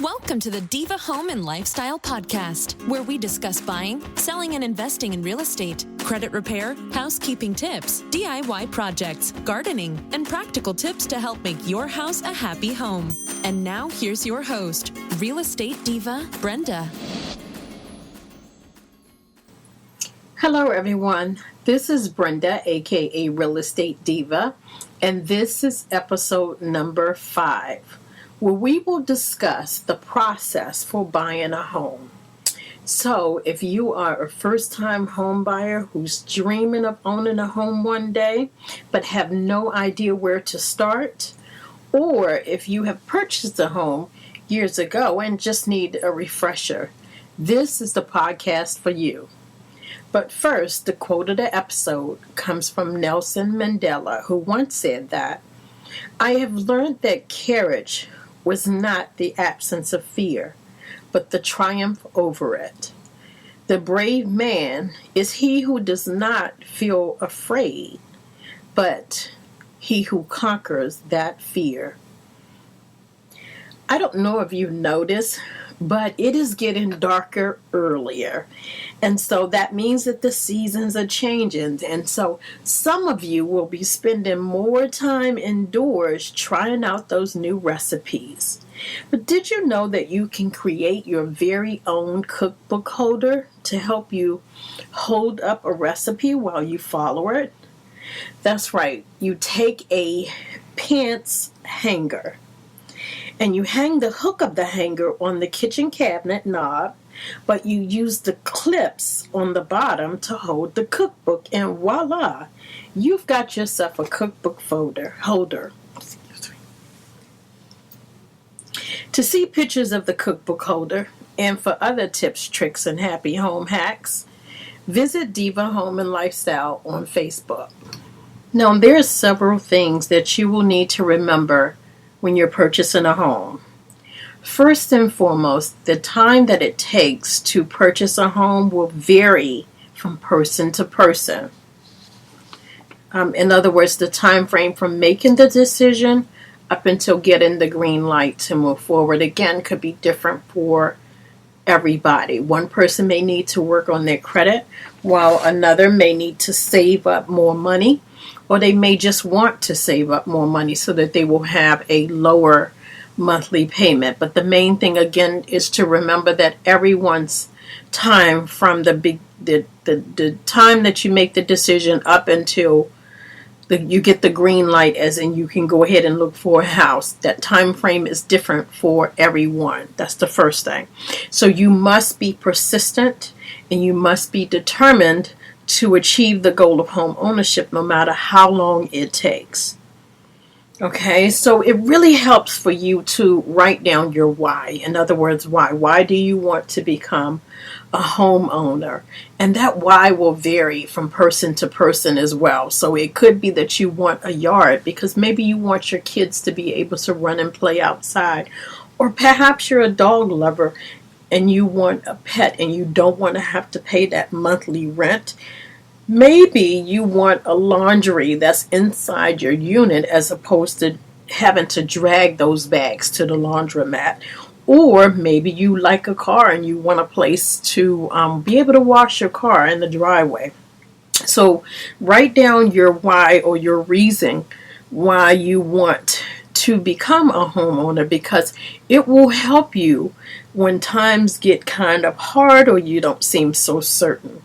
Welcome to the Diva Home and Lifestyle Podcast, where we discuss buying, selling, and investing in real estate, credit repair, housekeeping tips, DIY projects, gardening, and practical tips to help make your house a happy home. And now here's your host, real estate diva, Brenda. Hello, everyone. This is Brenda, aka Real Estate Diva, and this is episode number 5, where we will discuss the process for buying a home. So, if you are a first-time home buyer who's dreaming of owning a home one day, but have no idea where to start, or if you have purchased a home years ago and just need a refresher, this is the podcast for you. But first, the quote of the episode comes from Nelson Mandela, who once said that, "I have learned that courage was not the absence of fear, but the triumph over it. The brave man is he who does not feel afraid, but he who conquers that fear." I don't know if you've noticed, but it is getting darker earlier. And so that means that the seasons are changing. And so some of you will be spending more time indoors trying out those new recipes. But did you know that you can create your very own cookbook holder to help you hold up a recipe while you follow it? That's right. You take a pants hanger and you hang the hook of the hanger on the kitchen cabinet knob, but you use the clips on the bottom to hold the cookbook, and voila, you've got yourself a cookbook holder. To see pictures of the cookbook holder and for other tips, tricks, and happy home hacks, visit Diva Home and Lifestyle on Facebook. Now, there are several things that you will need to remember when you're purchasing a home. First and foremost, the time that it takes to purchase a home will vary from person to person. In other words, the time frame from making the decision up until getting the green light to move forward, again, could be different for everybody. One person may need to work on their credit, while another may need to save up more money, or they may just want to save up more money so that they will have a lower monthly payment. But the main thing, again, is to remember that everyone's time from the time that you make the decision up until you get the green light, as in you can go ahead and look for a house, that time frame is different for everyone. That's the first thing. So you must be persistent and you must be determined to achieve the goal of home ownership, no matter how long it takes. Okay, so it really helps for you to write down your why. In other words, why? Why do you want to become a homeowner? And that why will vary from person to person as well. So it could be that you want a yard because maybe you want your kids to be able to run and play outside. Or perhaps you're a dog lover and you want a pet and you don't want to have to pay that monthly rent. Maybe you want a laundry that's inside your unit as opposed to having to drag those bags to the laundromat. Or maybe you like a car and you want a place to be able to wash your car in the driveway. So write down your why or your reason why you want to become a homeowner, because it will help you when times get kind of hard or you don't seem so certain.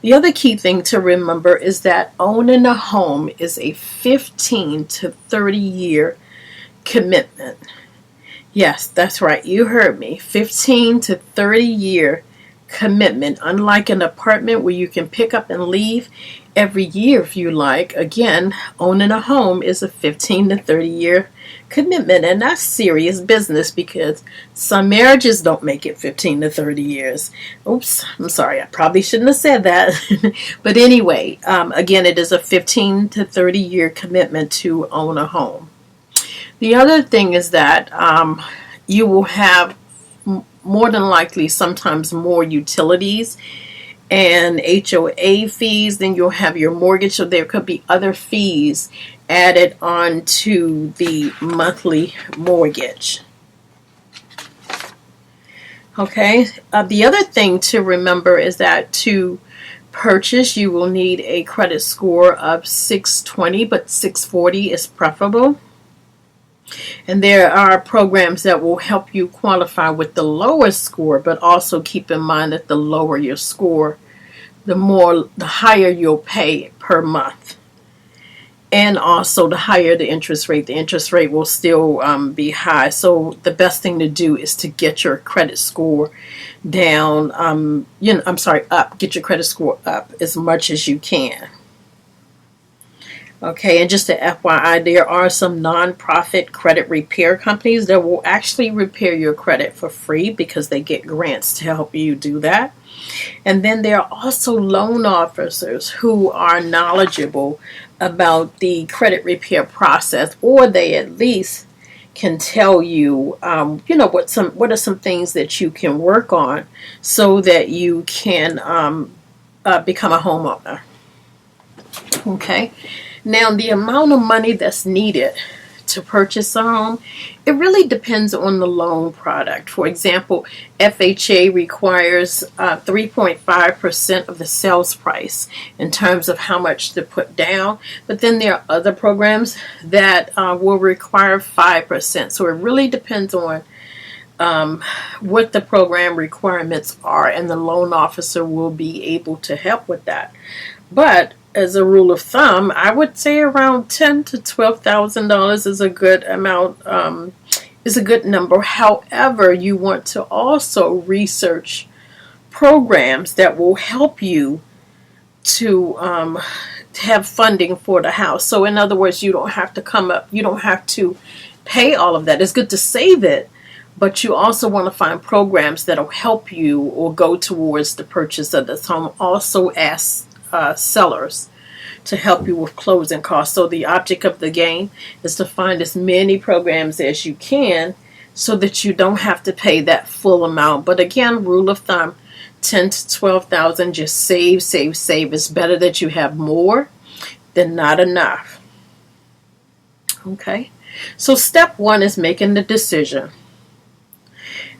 The other key thing to remember is that owning a home is a 15 to 30 year commitment. Yes, that's right. You heard me. 15 to 30 year commitment. Unlike an apartment where you can pick up and leave every year if you like. Again, owning a home is a 15 to 30 year commitment, and that's serious business because some marriages don't make it 15 to 30 years. Oops, I'm sorry, I probably shouldn't have said that. But anyway, again, it is a 15 to 30 year commitment to own a home. The other thing is that you will have more than likely sometimes more utilities and HOA fees, then you'll have your mortgage, so there could be other fees added on to the monthly mortgage. Okay, the other thing to remember is that to purchase, you will need a credit score of 620, but 640 is preferable. And there are programs that will help you qualify with the lowest score, but also keep in mind that the lower your score, the higher you'll pay per month. And also the higher the interest rate will still be high. So the best thing to do is to get your credit score down, up. Get your credit score up as much as you can. Okay, and just a FYI, there are some non-profit credit repair companies that will actually repair your credit for free because they get grants to help you do that. And then there are also loan officers who are knowledgeable about the credit repair process, or they at least can tell you, what are some things that you can work on so that you can become a homeowner. Okay. Now, the amount of money that's needed to purchase a home, it really depends on the loan product. For example, FHA requires 3.5% of the sales price in terms of how much to put down. But then there are other programs that will require 5%. So it really depends on what the program requirements are, and the loan officer will be able to help with that. But as a rule of thumb, I would say around $10,000 to $12,000 is a good amount, is a good number. However, you want to also research programs that will help you to have funding for the house. So in other words, you don't have to pay all of that. It's good to save it, but you also want to find programs that will help you or go towards the purchase of this home. Also ask sellers to help you with closing costs. So the object of the game is to find as many programs as you can so that you don't have to pay that full amount. But again, rule of thumb, 10 to 12,000, just save. It's better that you have more than not enough. Okay, so step one is making the decision.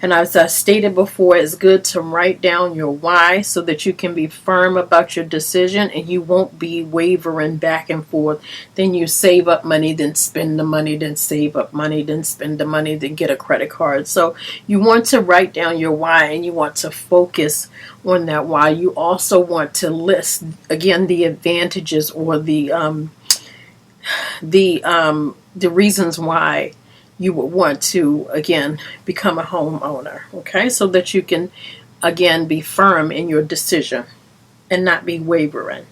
And as I stated before, it's good to write down your why so that you can be firm about your decision and you won't be wavering back and forth. Then you save up money, then spend the money, then save up money, then spend the money, then get a credit card. So you want to write down your why and you want to focus on that why. You also want to list, again, the advantages or the reasons why you would want to, again, become a homeowner, okay? So that you can, again, be firm in your decision and not be wavering.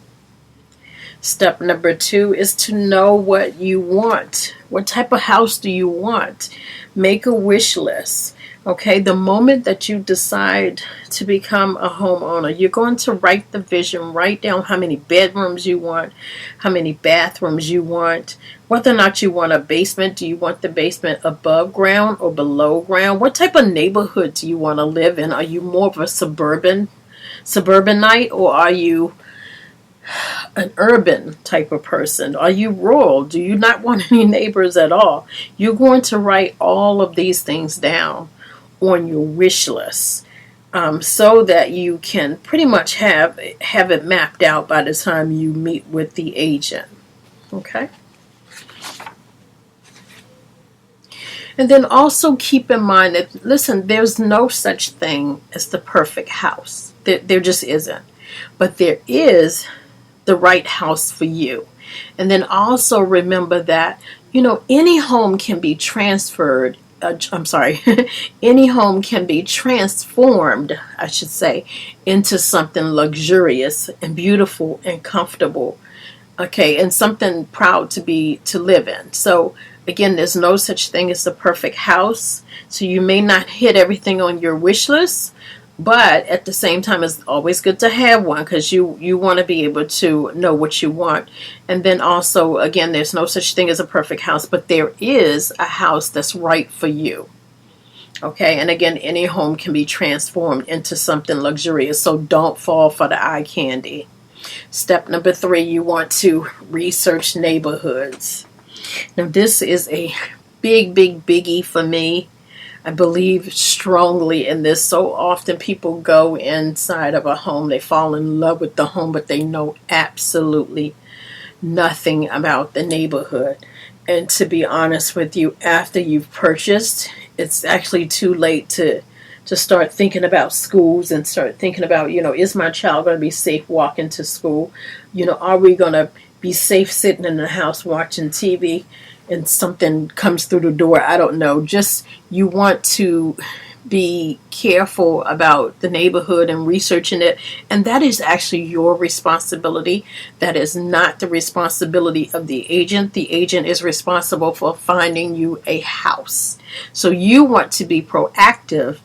Step number 2 is to know what you want. What type of house do you want? Make a wish list. Okay, the moment that you decide to become a homeowner, you're going to write the vision, write down how many bedrooms you want, how many bathrooms you want, whether or not you want a basement. Do you want the basement above ground or below ground? What type of neighborhood do you want to live in? Are you more of a suburbanite, or are you an urban type of person? Are you rural? Do you not want any neighbors at all? You're going to write all of these things down on your wish list, so that you can pretty much have it mapped out by the time you meet with the agent. Okay? And then also keep in mind that, listen, there's no such thing as the perfect house. There just isn't. But there is the right house for you. And then also remember that, any home can be transferred. Any home can be transformed, I should say, into something luxurious and beautiful and comfortable. Okay, and something proud to live in. So again, there's no such thing as the perfect house. So you may not hit everything on your wish list, but at the same time, it's always good to have one because you want to be able to know what you want. And then also, again, there's no such thing as a perfect house, but there is a house that's right for you. Okay, and again, any home can be transformed into something luxurious, so don't fall for the eye candy. Step number 3, you want to research neighborhoods. Now, this is a biggie for me. I believe strongly in this. So often people go inside of a home, they fall in love with the home, but they know absolutely nothing about the neighborhood. And to be honest with you, after you've purchased, it's actually too late to start thinking about schools and start thinking about, is my child going to be safe walking to school? Are we going to be safe sitting in the house watching TV and something comes through the door? I don't know. Just you want to be careful about the neighborhood and researching it. And that is actually your responsibility. That is not the responsibility of the agent. The agent is responsible for finding you a house. So you want to be proactive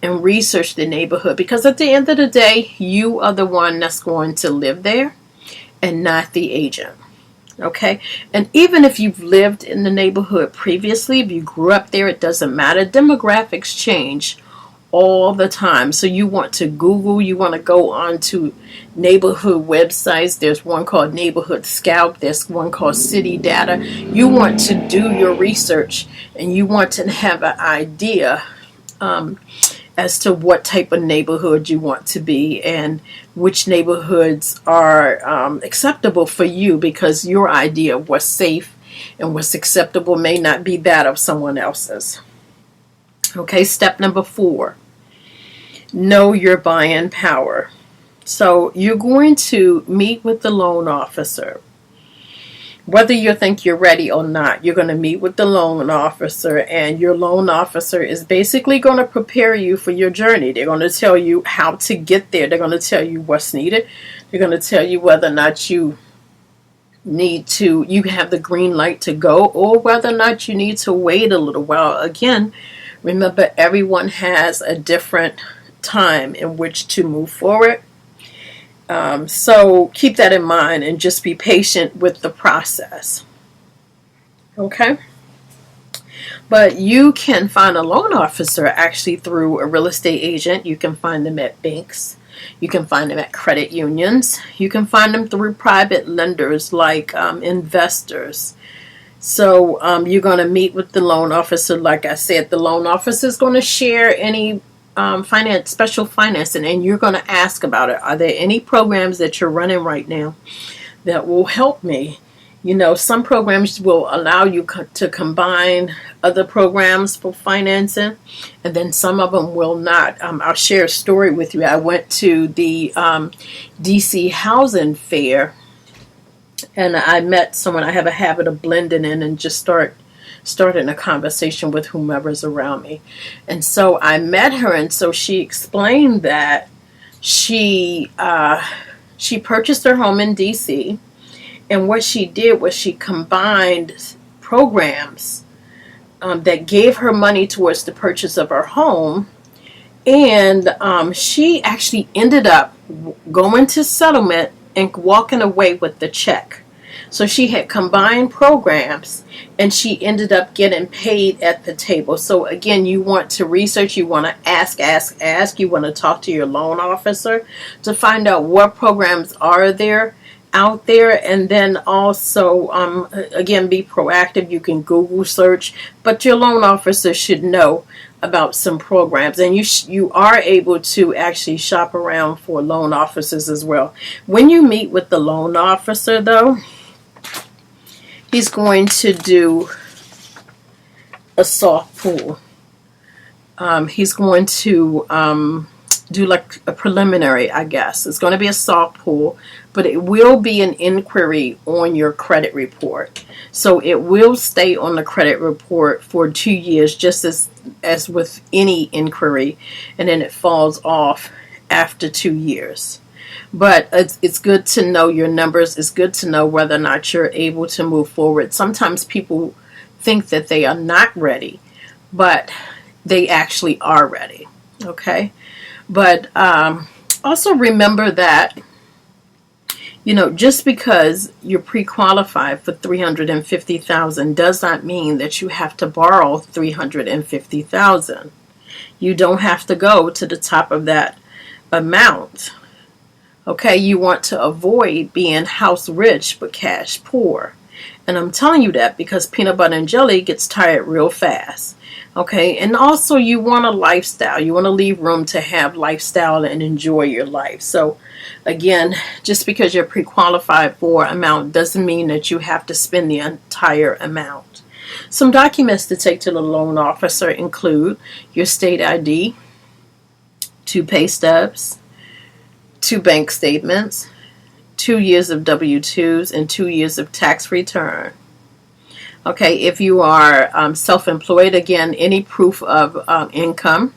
and research the neighborhood, because at the end of the day, you are the one that's going to live there and not the agent. Okay? And even if you've lived in the neighborhood previously, if you grew up there, it doesn't matter. Demographics change all the time. So you want to Google, you want to go on to neighborhood websites. There's one called Neighborhood Scout. There's one called City Data. You want to do your research and you want to have an idea as to what type of neighborhood you want to be and which neighborhoods are acceptable for you, because your idea of what's safe and what's acceptable may not be that of someone else's. Okay, step number 4, know your buying power. So you're going to meet with the loan officer. Whether you think you're ready or not, you're going to meet with the loan officer, and your loan officer is basically going to prepare you for your journey. They're going to tell you how to get there. They're going to tell you what's needed. They're going to tell you whether or not you have the green light to go, or whether or not you need to wait a little while. Again, remember, everyone has a different time in which to move forward. So keep that in mind and just be patient with the process. Okay? But you can find a loan officer actually through a real estate agent. You can find them at banks. You can find them at credit unions. You can find them through private lenders like investors. So you're going to meet with the loan officer. Like I said, the loan officer is going to share any special financing, and you're going to ask about it. Are there any programs that you're running right now that will help me? Some programs will allow you to combine other programs for financing, and then some of them will not. I'll share a story with you. I went to the DC Housing Fair, and I met someone. I have a habit of blending in and just starting a conversation with whomever's around me. And so I met her, and so she explained that she purchased her home in DC, and what she did was she combined programs that gave her money towards the purchase of her home, and she actually ended up going to settlement and walking away with the check. So she had combined programs, and she ended up getting paid at the table. So again, you want to research, you want to ask, you want to talk to your loan officer to find out what programs are there out there, and then also again, be proactive. You can Google search, but your loan officer should know about some programs, and you are able to actually shop around for loan officers as well. When you meet with the loan officer, though, he's going to do a soft pull. He's going to do like a preliminary, I guess. It's going to be a soft pull, but it will be an inquiry on your credit report. So it will stay on the credit report for 2 years, just as with any inquiry, and then it falls off after 2 years. But it's good to know your numbers. It's good to know whether or not you're able to move forward. Sometimes people think that they are not ready, but they actually are ready. Okay? But also remember that, just because you're pre-qualified for $350,000 does not mean that you have to borrow $350,000. You don't have to go to the top of that amount. Okay, you want to avoid being house rich but cash poor. And I'm telling you that because peanut butter and jelly gets tired real fast. Okay, and also you want a lifestyle. You want to leave room to have lifestyle and enjoy your life. So again, just because you're pre-qualified for amount doesn't mean that you have to spend the entire amount. Some documents to take to the loan officer include your state ID, 2 pay stubs, 2 bank statements, 2 years of W-2s, and 2 years of tax return. Okay, if you are self-employed, again, any proof of income.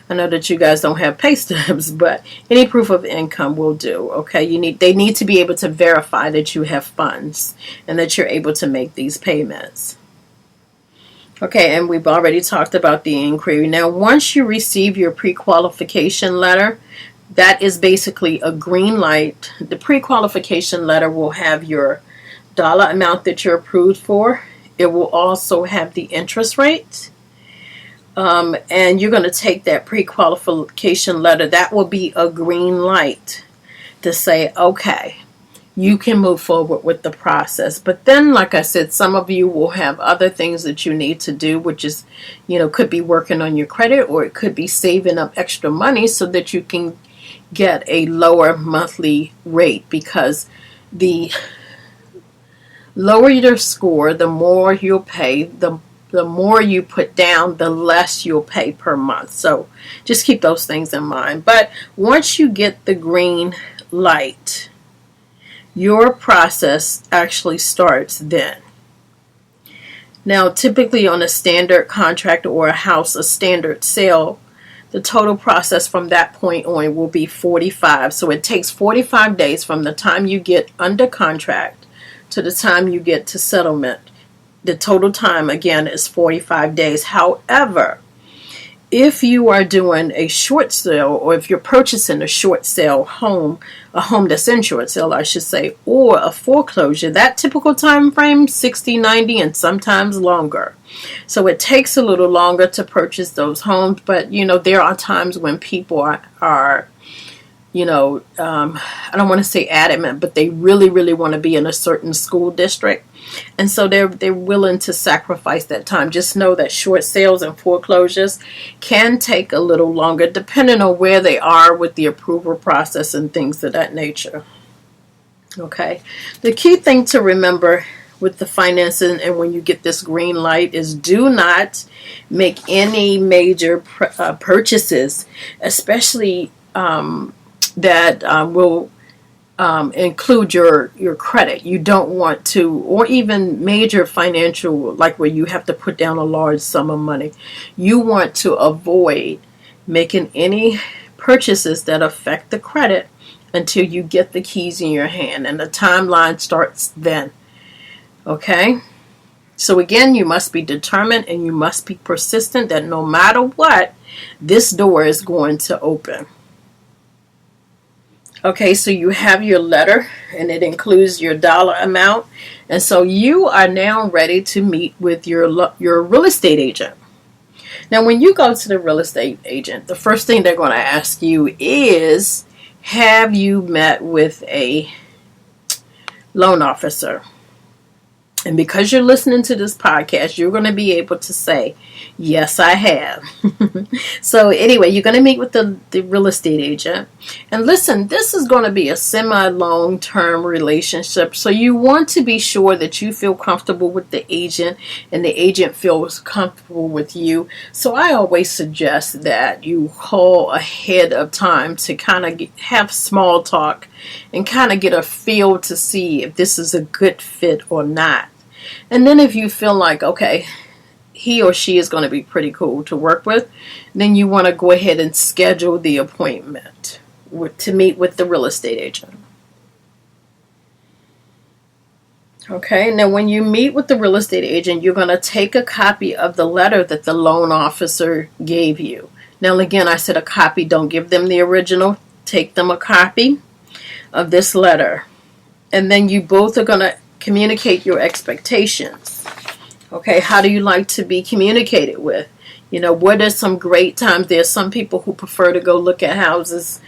I know that you guys don't have pay stubs, but any proof of income will do. Okay, they need to be able to verify that you have funds and that you're able to make these payments. Okay, and we've already talked about the inquiry. Now, once you receive your pre-qualification letter, that is basically a green light. The pre-qualification letter will have your dollar amount that you're approved for. It will also have the interest rate. And you're going to take that pre-qualification letter. That will be a green light to say, okay, you can move forward with the process. But then, like I said, some of you will have other things that you need to do, which is, could be working on your credit, or it could be saving up extra money so that you can get a lower monthly rate, because the lower your score, the more you'll pay. The more you put down, the less you'll pay per month. So just keep those things in mind. But once you get the green light, your process actually starts then. Now, typically on a standard contract or a standard sale, the total process from that point on will be 45. So it takes 45 days from the time you get under contract to the time you get to settlement. The total time, again, is 45 days. However, if you are doing a short sale, or if you're purchasing a short sale home, a home that's in short sale, I should say, or a foreclosure, that typical time frame, 60, 90, and sometimes longer. So it takes a little longer to purchase those homes, but, there are times when people are I don't want to say adamant, but they really, really want to be in a certain school district. And so they're willing to sacrifice that time. Just know that short sales and foreclosures can take a little longer depending on where they are with the approval process and things of that nature. Okay. The key thing to remember with the financing and when you get this green light is do not make any major purchases, especially that will include your credit. You don't want to, or even major financial, like where you have to put down a large sum of money. You want to avoid making any purchases that affect the credit until you get the keys in your hand, and the timeline starts then. Okay? So again, you must be determined and you must be persistent that no matter what, this door is going to open. Okay, so you have your letter and it includes your dollar amount. And so you are now ready to meet with your real estate agent. Now, when you go to the real estate agent, the first thing they're going to ask you is, have you met with a loan officer? And because you're listening to this podcast, you're going to be able to say, yes, I have. So anyway, you're going to meet with the real estate agent. And listen, this is going to be a semi-long-term relationship. So you want to be sure that you feel comfortable with the agent and the agent feels comfortable with you. So I always suggest that you call ahead of time to kind of have small talk and kind of get a feel to see if this is a good fit or not. And then if you feel like, okay, he or she is going to be pretty cool to work with, then you want to go ahead and schedule the appointment to meet with the real estate agent. Okay, now when you meet with the real estate agent, you're going to take a copy of the letter that the loan officer gave you. Now again, I said a copy, don't give them the original. Take them a copy of this letter. And then you both are going to communicate your expectations. Okay, how do you like to be communicated with? What are some great times? There's some people who prefer to go look at houses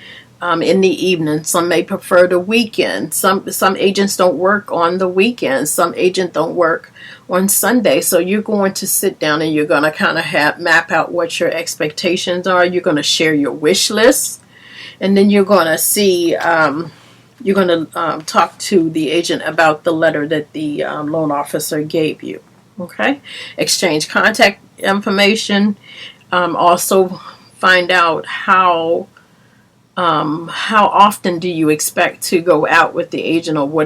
in the evening. Some may prefer the weekend. Some agents don't work on the weekend. Some agents don't work on Sunday. So you're going to sit down and you're going to kind of map out what your expectations are. You're going to share your wish list, and then you're going to see. You're going to talk to the agent about the letter that the loan officer gave you. Okay, exchange contact information. Also find out how often do you expect to go out with the agent, or how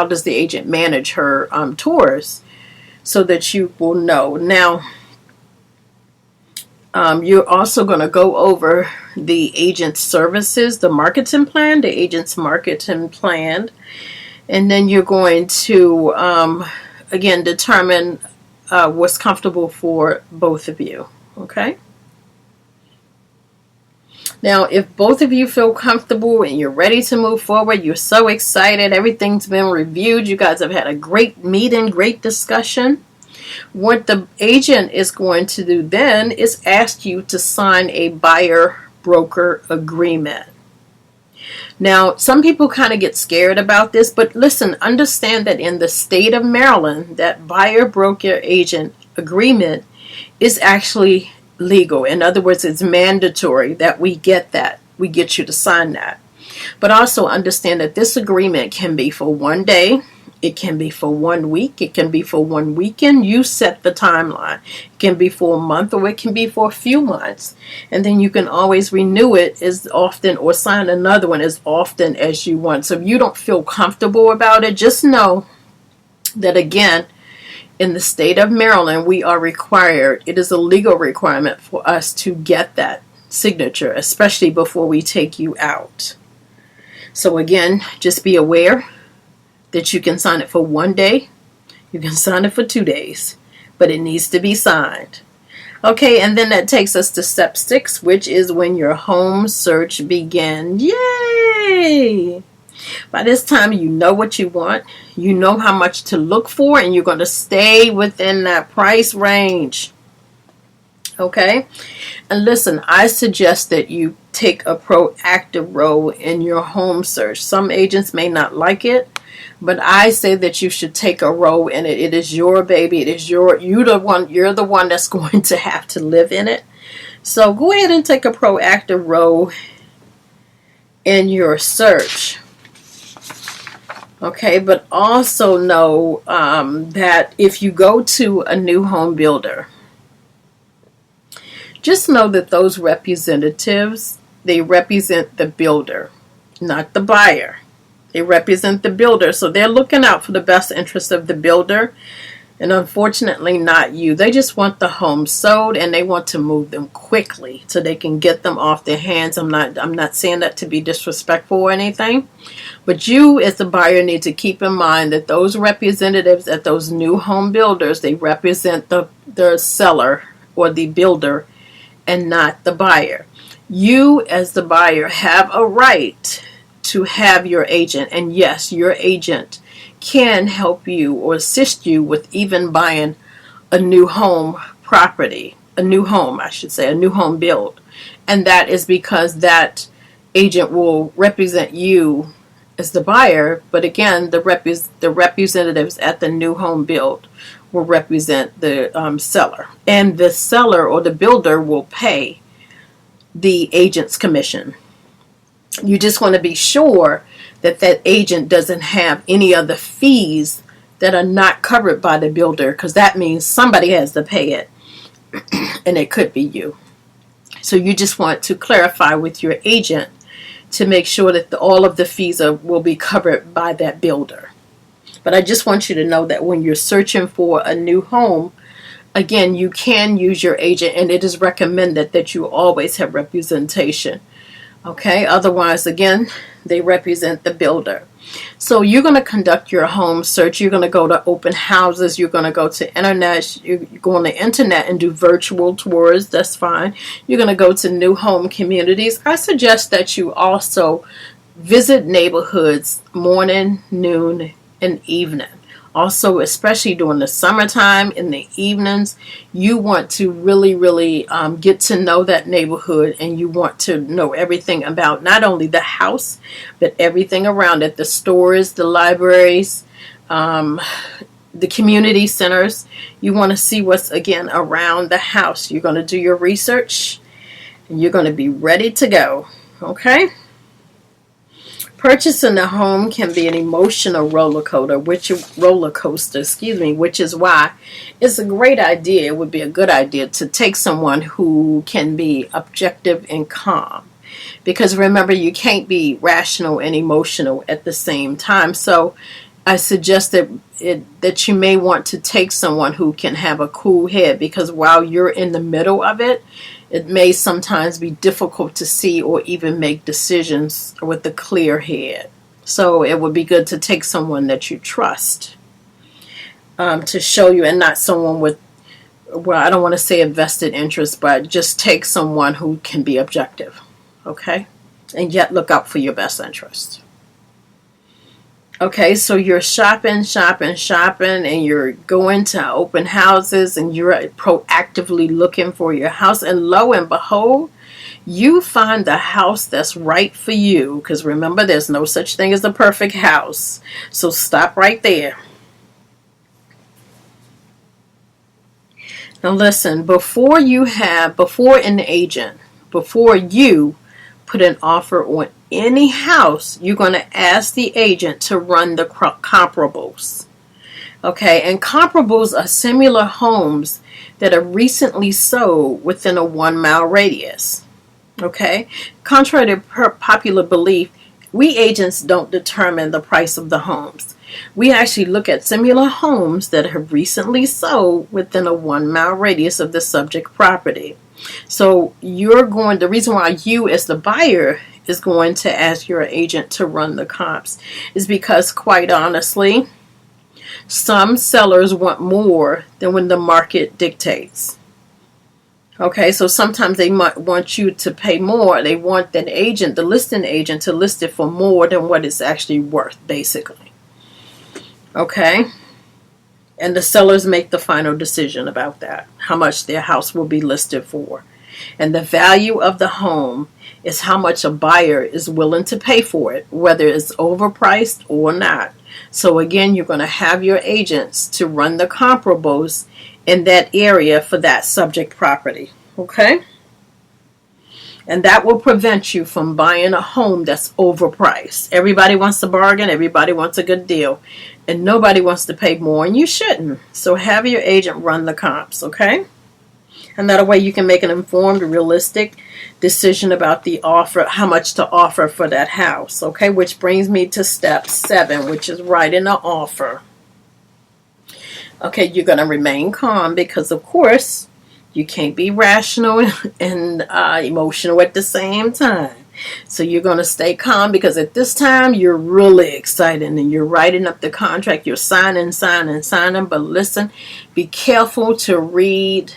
does the agent manage her tours, so that you will know. Now, you're also going to go over the agent's services, the agent's marketing plan, and then you're going to, again, determine what's comfortable for both of you, okay? Now, if both of you feel comfortable and you're ready to move forward, you're so excited, everything's been reviewed, you guys have had a great meeting, great discussion, what the agent is going to do then is ask you to sign a buyer-broker agreement. Now, some people kind of get scared about this, but listen, understand that in the state of Maryland, that buyer-broker agent agreement is actually legal. In other words, it's mandatory that we get you to sign that. But also understand that this agreement can be for one day, it can be for 1 week, it can be for 1 weekend. You set the timeline. It can be for a month, or it can be for a few months. And then you can always renew it as often, or sign another one as often as you want. So if you don't feel comfortable about it, just know that, again, in the state of Maryland, we are required, it is a legal requirement for us to get that signature, especially before we take you out. So again, just be aware that you can sign it for 1 day, you can sign it for 2 days, but it needs to be signed. Okay, and then that takes us to step 6, which is when your home search begins. Yay! By this time, you know what you want, you know how much to look for, and you're going to stay within that price range. Okay? And listen, I suggest that you take a proactive role in your home search. Some agents may not like it, but I say that you should take a role in it. It is your baby. It is you're the one that's going to have to live in it. So go ahead and take a proactive role in your search. Okay, but also know that if you go to a new home builder, just know that those representatives, they represent the builder, not the buyer. They represent the builder, so they're looking out for the best interest of the builder, and unfortunately not you. They just want the home sold, and they want to move them quickly so they can get them off their hands. I'm not saying that to be disrespectful or anything, but you as the buyer need to keep in mind that those representatives at those new home builders, they represent the seller or the builder and not the buyer. You as the buyer have a right to have your agent, and yes, your agent can help you or assist you with even buying a new home property, a new home build, and that is because that agent will represent you as the buyer, but again, the representatives at the new home build will represent the seller, and the seller or the builder will pay the agent's commission. You just want to be sure that that agent doesn't have any other fees that are not covered by the builder, because that means somebody has to pay it, and it could be you. So you just want to clarify with your agent to make sure that all of the fees will be covered by that builder. But I just want you to know that when you're searching for a new home, again, you can use your agent, and it is recommended that you always have representation. Okay, otherwise, again, they represent the builder. So you're going to conduct your home search. You're going to go to open houses. You're going to go to internet. You go on the internet and do virtual tours. That's fine. You're going to go to new home communities. I suggest that you also visit neighborhoods morning, noon, and evening. Also, especially during the summertime in the evenings, you want to really, really get to know that neighborhood, and you want to know everything about not only the house, but everything around it, the stores, the libraries, the community centers. You want to see what's, again, around the house. You're going to do your research, and you're going to be ready to go. Okay? Purchasing a home can be an emotional roller coaster, which is why it's a great idea. It would be a good idea to take someone who can be objective and calm. Because remember, you can't be rational and emotional at the same time. So I suggest that you may want to take someone who can have a cool head, because while you're in the middle of it, it may sometimes be difficult to see or even make decisions with a clear head. So it would be good to take someone that you trust to show you, and not someone with, well, I don't want to say a vested interest, but just take someone who can be objective, okay? And yet look out for your best interest. Okay, so you're shopping, and you're going to open houses, and you're proactively looking for your house. And lo and behold, you find the house that's right for you. Because remember, there's no such thing as a perfect house. So stop right there. Now listen, before you put an offer on any house, you're going to ask the agent to run the comparables. Okay, and comparables are similar homes that are recently sold within a 1-mile radius. Okay, contrary to popular belief, we agents don't determine the price of the homes. We actually look at similar homes that have recently sold within a 1-mile radius of the subject property. So the reason why you as the buyer is going to ask your agent to run the comps is because, quite honestly, some sellers want more than when the market dictates. Okay, so sometimes they might want you to pay more. They want the listing agent, to list it for more than what it's actually worth, basically. Okay? And the sellers make the final decision about that, how much their house will be listed for. And the value of the home is how much a buyer is willing to pay for it, whether it's overpriced or not. So again, you're going to have your agents to run the comparables in that area for that subject property. Okay? And that will prevent you from buying a home that's overpriced. Everybody wants to bargain. Everybody wants a good deal. And nobody wants to pay more, and you shouldn't. So have your agent run the comps, okay? And that way you can make an informed, realistic decision about the offer, how much to offer for that house, okay? Which brings me to step 7, which is writing an offer. Okay, you're going to remain calm because, of course, you can't be rational and emotional at the same time. So you're going to stay calm because at this time you're really excited and you're writing up the contract. You're signing. But listen, be careful to read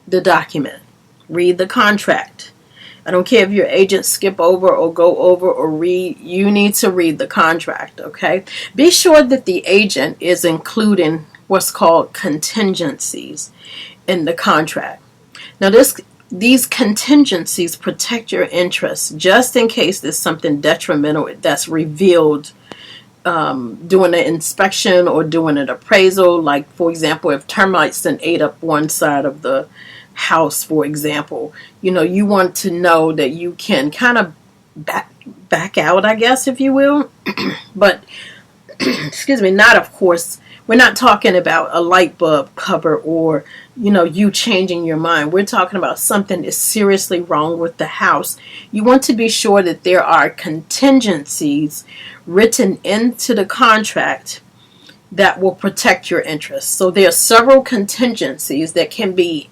the document. Read the contract. I don't care if your agent skip over or go over or read. You need to read the contract, okay? Be sure that the agent is including what's called contingencies in the contract. Now, these contingencies protect your interests just in case there's something detrimental that's revealed doing an inspection or doing an appraisal. Like, for example, if termites then ate up one side of the house, for example, you want to know that you can kind of back out, I guess, if you will. But, excuse me, not, of course, we're not talking about a light bulb cover or, you changing your mind. We're talking about something is seriously wrong with the house. You want to be sure that there are contingencies written into the contract that will protect your interests. So there are several contingencies that can be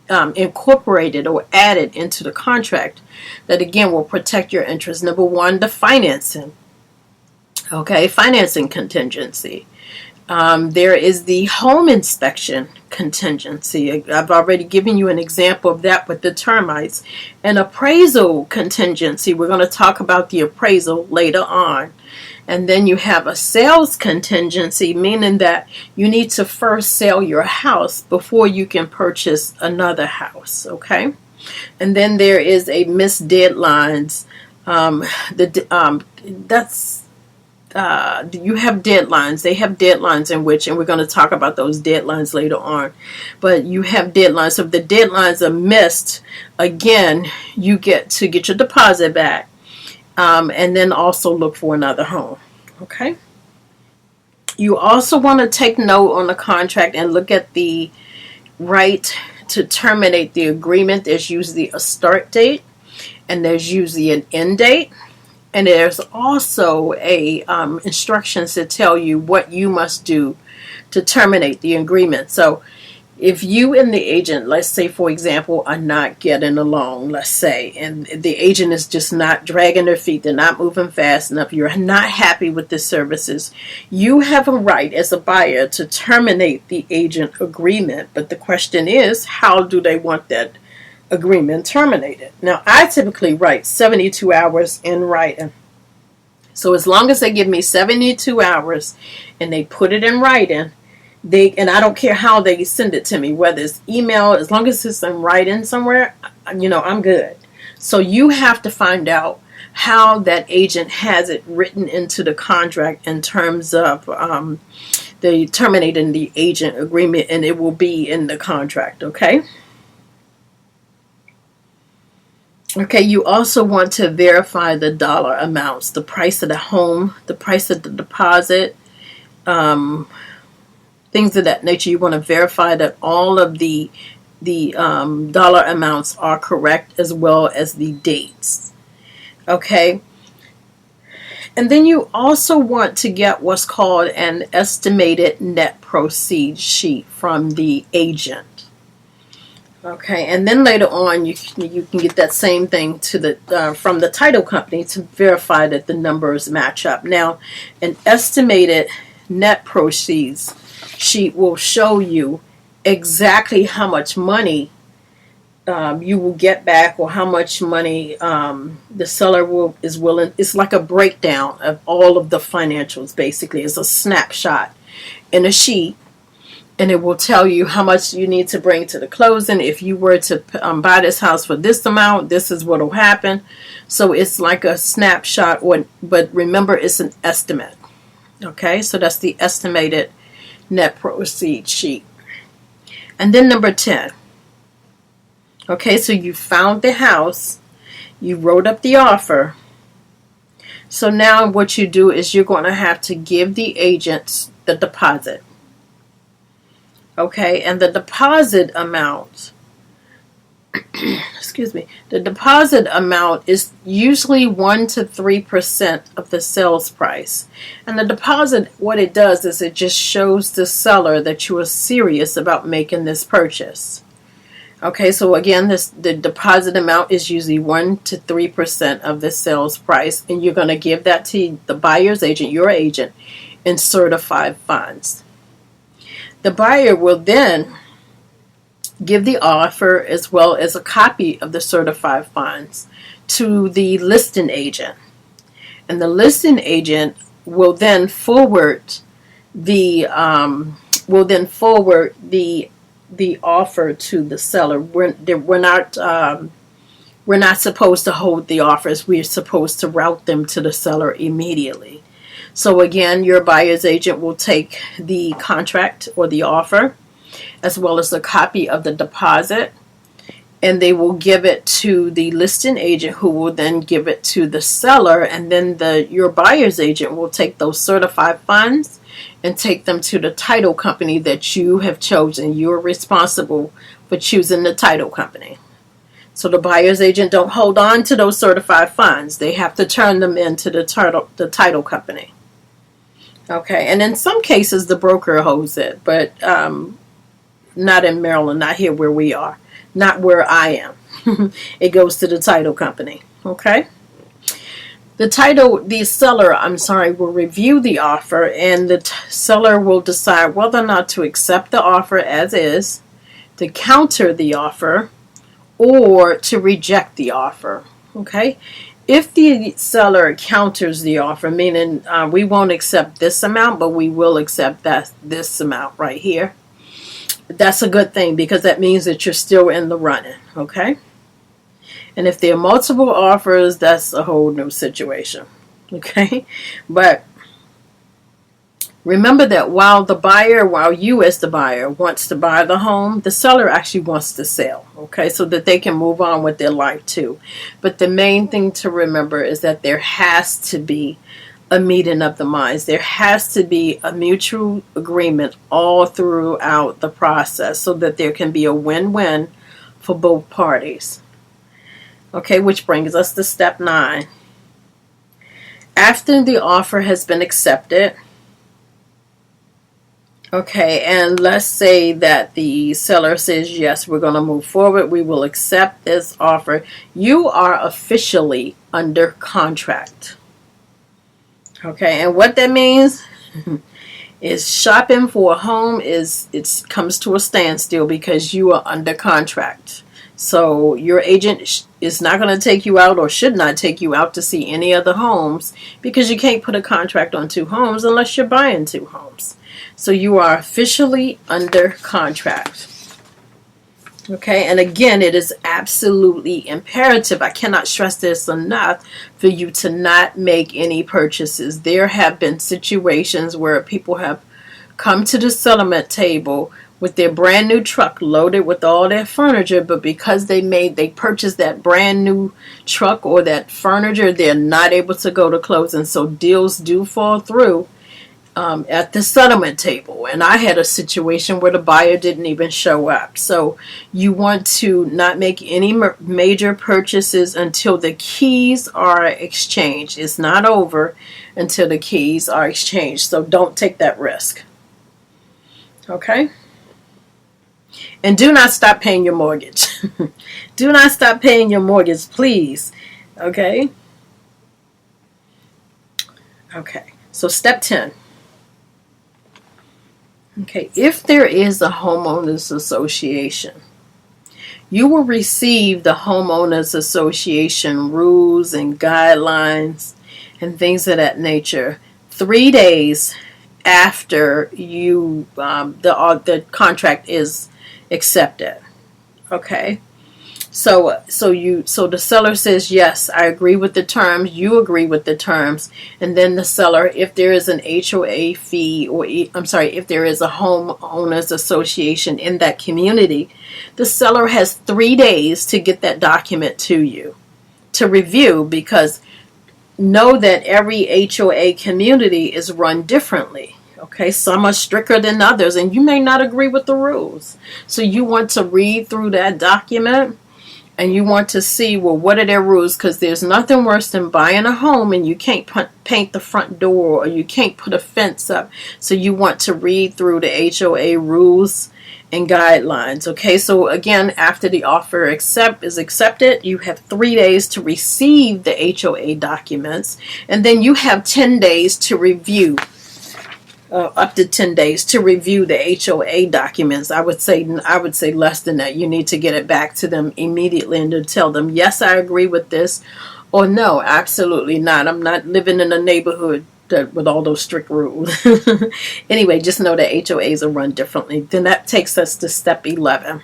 incorporated or added into the contract that, again, will protect your interests. Number 1, the financing. Okay, financing contingency. There is the home inspection contingency. I've already given you an example of that with the termites. An appraisal contingency. We're going to talk about the appraisal later on. And then you have a sales contingency, meaning that you need to first sell your house before you can purchase another house, okay? And then there is a missed deadlines. You have deadlines. They have deadlines in which, and we're going to talk about those deadlines later on, but you have deadlines. So if the deadlines are missed, again, you get to get your deposit back. And then also look for another home. Okay. You also want to take note on the contract and look at the right to terminate the agreement. There's usually a start date, and there's usually an end date, and there's also a instructions to tell you what you must do to terminate the agreement. So if you and the agent, let's say, for example, are not getting along, let's say, and the agent is just not dragging their feet, they're not moving fast enough, you're not happy with the services, you have a right as a buyer to terminate the agent agreement. But the question is, how do they want that agreement terminated? Now, I typically write 72 hours in writing. So as long as they give me 72 hours and they put it in writing, and I don't care how they send it to me, whether it's email, as long as it's in writing somewhere, I'm good. So you have to find out how that agent has it written into the contract in terms of the terminating the agent agreement, and it will be in the contract, okay? Okay, you also want to verify the dollar amounts, the price of the home, the price of the deposit, things of that nature. You want to verify that all of the dollar amounts are correct, as well as the dates. Okay. And then you also want to get what's called an estimated net proceeds sheet from the agent. Okay, and then later on you can get that same thing from the title company to verify that the numbers match up. Now, an estimated net proceeds sheet will show you exactly how much money you will get back, or how much money the seller is willing. It's like a breakdown of all of the financials. Basically, it's a snapshot in a sheet, and it will tell you how much you need to bring to the closing. If you were to buy this house for this amount, this is what will happen. So it's like a snapshot, but remember, it's an estimate. Okay, so that's the estimated net proceeds sheet. And then number 10. Okay, so you found the house, you wrote up the offer. So now what you do is you're going to have to give the agents the deposit. Okay, and the deposit amount, the deposit amount is usually 1 to 3% of the sales price. And the deposit, what it does is it just shows the seller that you are serious about making this purchase. Okay, so again, the deposit amount is usually 1 to 3% of the sales price, and you're going to give that to the buyer's agent, your agent, in certified funds. The buyer will then give the offer as well as a copy of the certified funds to the listing agent. And the listing agent will then forward the offer to the seller. We're not supposed to hold the offers. We're supposed to route them to the seller immediately. So again, your buyer's agent will take the contract or the offer, as well as a copy of the deposit, and they will give it to the listing agent, who will then give it to the seller, and then your buyer's agent will take those certified funds and take them to the title company that you have chosen. You're responsible for choosing the title company. So the buyer's agent don't hold on to those certified funds. They have to turn them into the title company. Okay, and in some cases the broker holds it, but not in Maryland, not here where we are, not where I am. It goes to the title company. Okay. The seller will review the offer, and the seller will decide whether or not to accept the offer as is, to counter the offer, or to reject the offer. Okay. If the seller counters the offer, meaning we won't accept this amount, but we will accept this amount right here, that's a good thing because that means that you're still in the running, okay? And if there are multiple offers, that's a whole new situation, okay? But remember that while you as the buyer wants to buy the home, the seller actually wants to sell, okay, so that they can move on with their life too. But the main thing to remember is that there has to be a meeting of the minds. There has to be a mutual agreement all throughout the process so that there can be a win-win for both parties. Okay, which brings us to step 9. After the offer has been accepted, okay, and let's say that the seller says, yes, we're going to move forward. We will accept this offer. You are officially under contract. Okay, and what that means is shopping for a home comes to a standstill because you are under contract. So your agent is not going to take you out or should not take you out to see any other homes because you can't put a contract on 2 homes unless you're buying 2 homes. So you are officially under contract. Okay, and again, it is absolutely imperative. I cannot stress this enough for you to not make any purchases. There have been situations where people have come to the settlement table with their brand new truck loaded with all their furniture, but because they purchased that brand new truck or that furniture, they're not able to go to closing. So deals do fall through at the settlement table. And I had a situation where the buyer didn't even show up. So you want to not make any major purchases until the keys are exchanged. It's not over until the keys are exchanged. So don't take that risk. Okay? And do not stop paying your mortgage. Do not stop paying your mortgage, please. Okay? Okay. So step 10. Okay, if there is a homeowners association, you will receive the homeowners association rules and guidelines and things of that nature 3 days after the contract is accepted. Okay, so the seller says, yes, I agree with the terms, you agree with the terms, and then the seller, if there is an HOA fee, if there is a homeowners association in that community, the seller has 3 days to get that document to you to review, because know that every HOA community is run differently. Okay, some are stricter than others, and you may not agree with the rules. So you want to read through that document, and you want to see, well, what are their rules? Because there's nothing worse than buying a home and you can't paint the front door or you can't put a fence up. So you want to read through the HOA rules and guidelines. Okay, so again, after the offer is accepted, you have 3 days to receive the HOA documents, and then you have 10 days to review. Up to 10 days to review the HOA documents. I would say less than that. You need to get it back to them immediately and to tell them, yes, I agree with this, or no, absolutely not. I'm not living in a neighborhood with all those strict rules. Anyway, just know that HOAs are run differently. Then that takes us to step 11,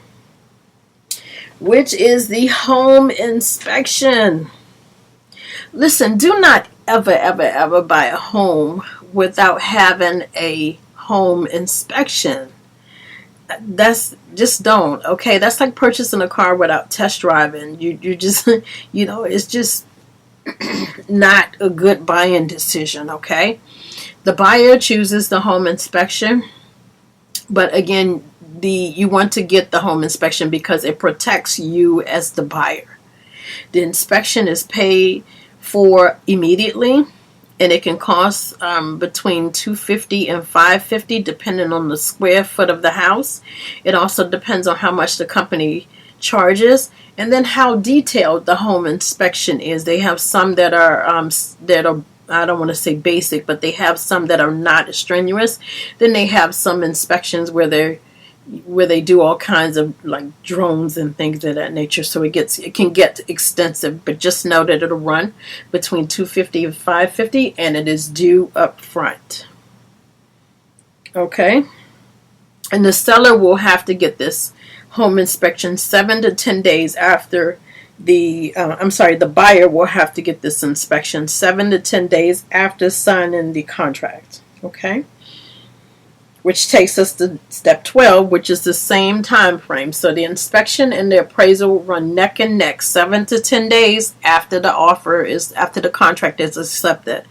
which is the home inspection. Listen, do not ever buy a home without having a home inspection. That's just don't. Okay, that's like purchasing a car without test driving. You just it's just not a good buying decision. Okay, the buyer chooses the home inspection, but again, you want to get the home inspection because it protects you as the buyer. The inspection is paid for immediately, and it can cost between $250 and $550 depending on the square foot of the house. It also depends on how much the company charges, and then how detailed the home inspection is. They have some that are I don't want to say basic, but they have some that are not strenuous. Then they have some inspections where where they do all kinds of like drones and things of that nature. So it can get extensive, but just know that it'll run between $250 and $550, and it is due up front. Okay, and the seller will have to get this home inspection 7 to 10 days after the buyer will have to get this inspection 7 to 10 days after signing the contract. Okay, which takes us to step 12, which is the same time frame. So the inspection and the appraisal run neck and neck 7 to 10 days after the contract is accepted.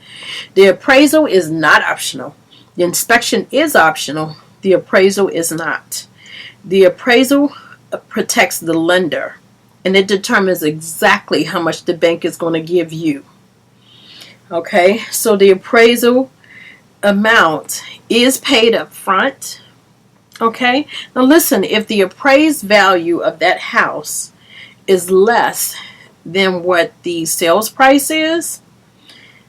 The appraisal is not optional. The inspection is optional. The appraisal is not. The appraisal protects the lender, and it determines exactly how much the bank is going to give you. Okay, so the appraisal amount is paid up front. Okay, now listen, if the appraised value of that house is less than what the sales price is,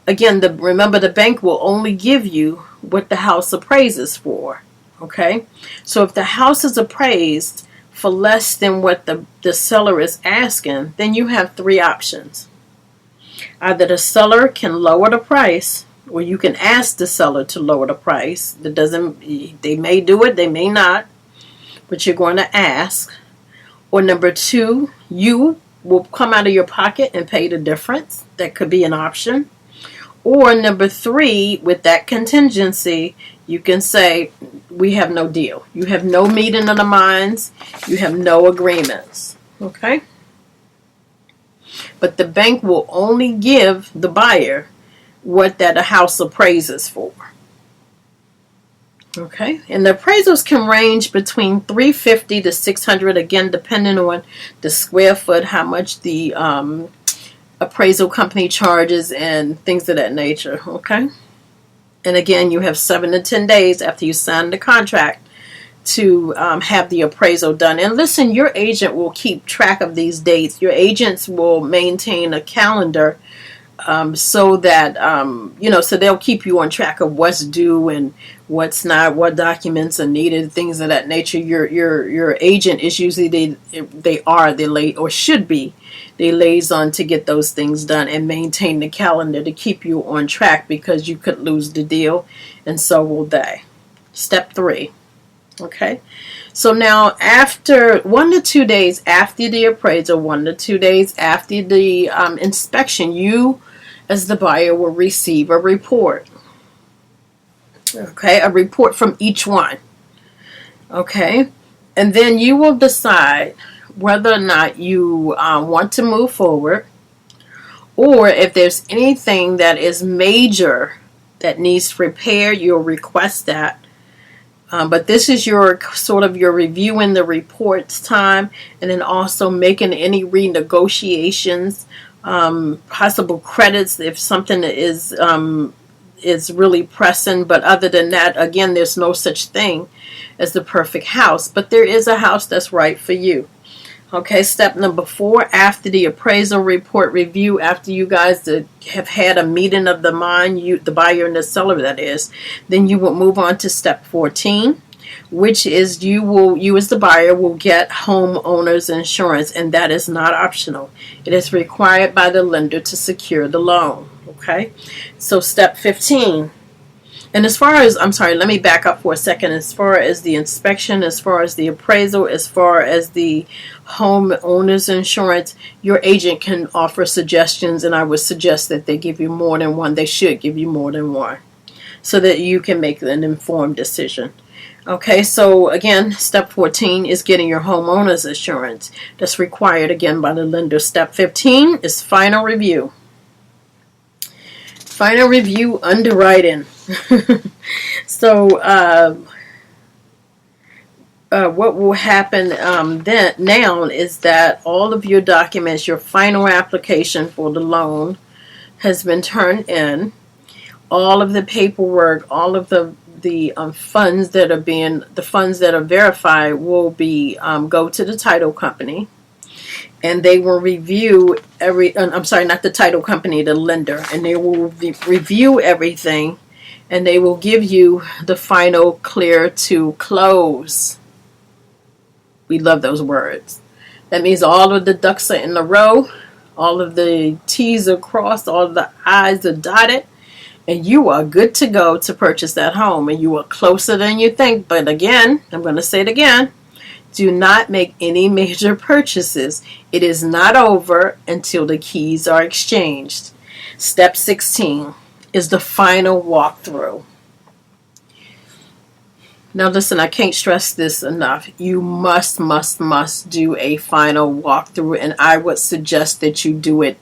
again, remember the bank will only give you what the house appraises for. Okay, so if the house is appraised for less than what the seller is asking, then you have three options. Either the seller can lower the price, or you can ask the seller to lower the price. They may do it, they may not, but you're going to ask. Or number two, you will come out of your pocket and pay the difference. That could be an option. Or number three, with that contingency, you can say, we have no deal. You have no meeting of the minds. You have no agreements. Okay? But the bank will only give the buyer what that a house appraises for. Okay? And the appraisals can range between $350 to $600, again, depending on the square foot, how much the appraisal company charges, and things of that nature. Okay? And again, you have 7 to 10 days after you sign the contract to have the appraisal done. And listen, your agent will keep track of these dates. Your agents will maintain a calendar so that, so they'll keep you on track of what's due and what's not, what documents are needed, things of that nature. Your agent is usually the liaison to get those things done and maintain the calendar to keep you on track, because you could lose the deal, and so will they. Step 3. Okay, so now after 1 to 2 days after the appraisal, 1 to 2 days after the inspection, you as the buyer will receive a report. Okay, a report from each one. Okay, and then you will decide whether or not you want to move forward, or if there's anything that is major that needs repair, you'll request that. But this is your reviewing the reports time, and then also making any renegotiations, possible credits if something is really pressing. But other than that, again, there's no such thing as the perfect house, but there is a house that's right for you. Okay, step number 4, after the appraisal report review, after you guys have had a meeting of the mind, the buyer and the seller, that is, then you will move on to step 14, which is you as the buyer will get homeowners insurance, and that is not optional. It is required by the lender to secure the loan. Okay, so step 15. And let me back up for a second. As far as the inspection, as far as the appraisal, as far as the homeowner's insurance, your agent can offer suggestions, and I would suggest that they give you more than one. They should give you more than one, so that you can make an informed decision. Okay, so again, step 14 is getting your homeowner's insurance. That's required again by the lender. Step 15 is final review. Final review underwriting. So what will happen now is that all of your documents, your final application for the loan has been turned in. All of the paperwork, all of the funds that are verified will be go to the title company, and they will review not the title company, the lender, and they will review everything, and they will give you the final clear to close. We love those words. That means all of the ducks are in a row, all of the T's are crossed, all of the I's are dotted, and you are good to go to purchase that home. And you are closer than you think. But again, I'm going to say it again, do not make any major purchases. It is not over until the keys are exchanged. Step 16 is the final walkthrough. Now listen, I can't stress this enough. You must do a final walkthrough, and I would suggest that you do it,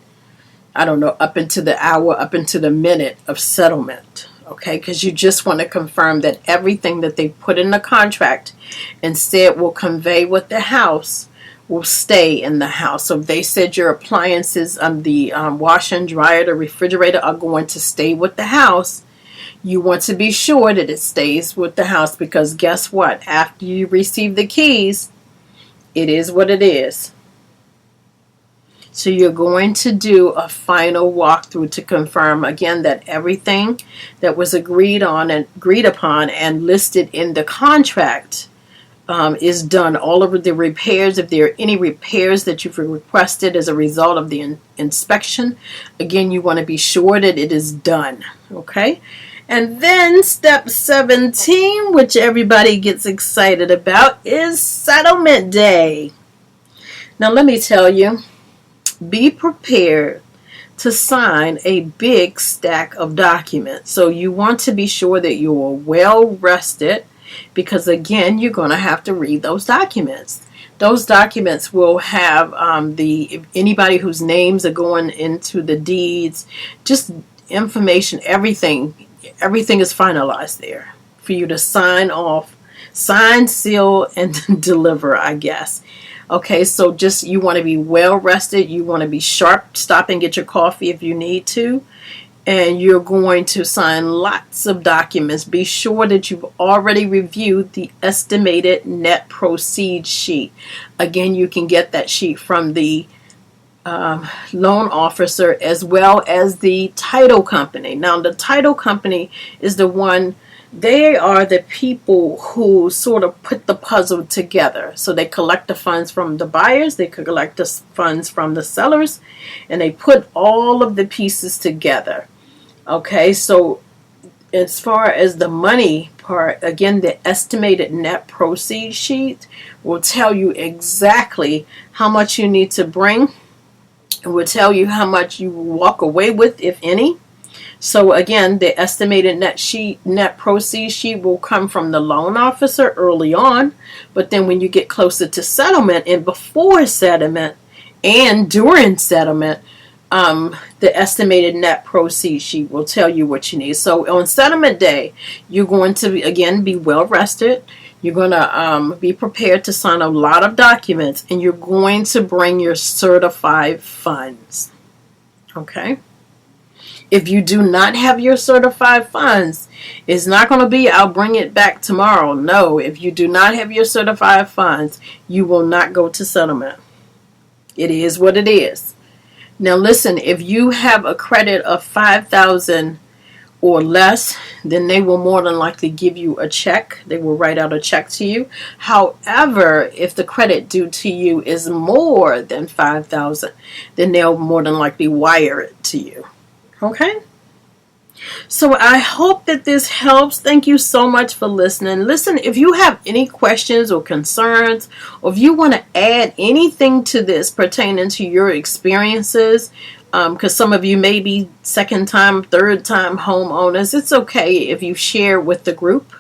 I don't know, up into the hour, up into the minute of settlement. Okay, because you just want to confirm that everything that they put in the contract and said will convey with the house will stay in the house. So if they said your appliances, the washer and dryer, the refrigerator are going to stay with the house, you want to be sure that it stays with the house, because guess what? After you receive the keys, it is what it is. So you're going to do a final walkthrough to confirm again that everything that was agreed upon and listed in the contract is done. All of the repairs, if there are any repairs that you've requested as a result of the inspection, again, you want to be sure that it is done. Okay? And then step 17, which everybody gets excited about, is settlement day. Now let me tell you, be prepared to sign a big stack of documents. So you want to be sure that you are well rested, because again, you're going to have to read those documents. Those documents will have anybody whose names are going into the deeds, just information, everything is finalized there for you to sign off, sign, seal, and deliver, I guess. Okay, so just you want to be well rested. You want to be sharp. Stop and get your coffee if you need to. And you're going to sign lots of documents. Be sure that you've already reviewed the estimated net proceeds sheet. Again, you can get that sheet from the loan officer as well as the title company. Now, the title company is the one. They are the people who sort of put the puzzle together. So they collect the funds from the buyers, they collect the funds from the sellers, and they put all of the pieces together. Okay, so as far as the money part, again, the estimated net proceeds sheet will tell you exactly how much you need to bring. It will tell you how much you will walk away with, if any. So again, the estimated net proceeds sheet will come from the loan officer early on, but then when you get closer to settlement and before settlement and during settlement, the estimated net proceeds sheet will tell you what you need. So on settlement day, you're going to again be well rested. You're going to be prepared to sign a lot of documents, and you're going to bring your certified funds. Okay? If you do not have your certified funds, it's not going to be, I'll bring it back tomorrow. No, if you do not have your certified funds, you will not go to settlement. It is what it is. Now listen, if you have a credit of $5,000 or less, then they will more than likely give you a check. They will write out a check to you. However, if the credit due to you is more than $5,000, then they'll more than likely wire it to you. Okay? So I hope that this helps. Thank you so much for listening. Listen, if you have any questions or concerns, or if you want to add anything to this pertaining to your experiences, because some of you may be second-time, third-time homeowners, it's okay if you share with the group,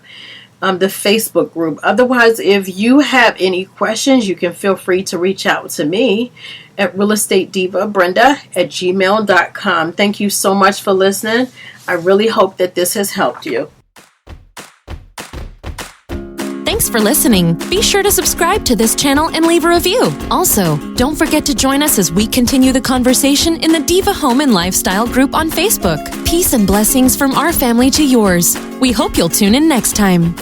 the Facebook group. Otherwise, if you have any questions, you can feel free to reach out to me at realestateDivaBrenda@gmail.com. Thank you so much for listening. I really hope that this has helped you. Thanks for listening. Be sure to subscribe to this channel and leave a review. Also, don't forget to join us as we continue the conversation in the Diva Home and Lifestyle group on Facebook. Peace and blessings from our family to yours. We hope you'll tune in next time.